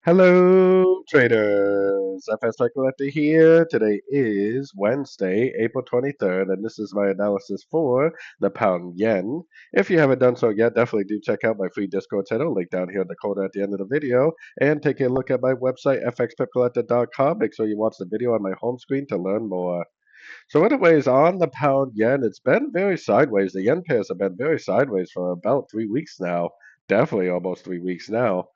Hello, traders. FX Pip Collector here. Today is Wednesday, April 23rd, and this is my analysis for the pound yen. If you haven't done so yet, definitely do check out my free Discord channel, link down here in the corner at the end of the video, and take a look at my website, fxpipcollector.com. Make sure you watch the video on my home screen to learn more. So, anyways, on the pound yen, it's been very sideways. The yen pairs have been very sideways for about 3 weeks now. Definitely almost 3 weeks now.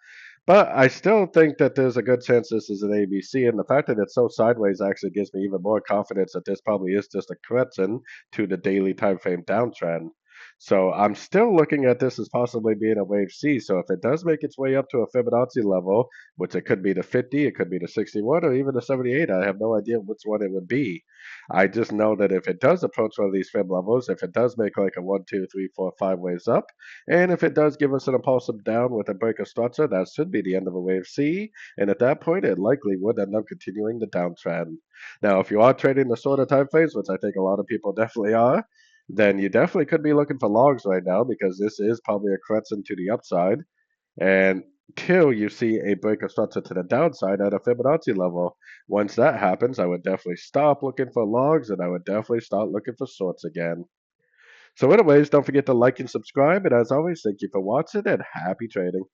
But I still think that there's a good chance this is an ABC, and the fact that it's so sideways actually gives me even more confidence that this probably is just a correction to the daily time frame downtrend. So I'm still looking at this as possibly being a wave C. So if it does make its way up to a Fibonacci level, which it could be the 50, it could be the 61, or even the 78, I have no idea which one it would be. I just know that if it does approach one of these Fib levels, if it does make like a 1, 2, 3, 4, 5 waves up, and if it does give us an impulsive down with a break of structure, that should be the end of a wave C. And at that point, it likely would end up continuing the downtrend. Now, if you are trading the shorter time frames, which I think a lot of people definitely are, then you definitely could be looking for logs right now because this is probably a correction to the upside. And till you see a break of structure to the downside at a Fibonacci level. Once that happens, I would definitely stop looking for logs and I would definitely start looking for shorts again. So anyways, don't forget to like and subscribe. And as always, thank you for watching and happy trading.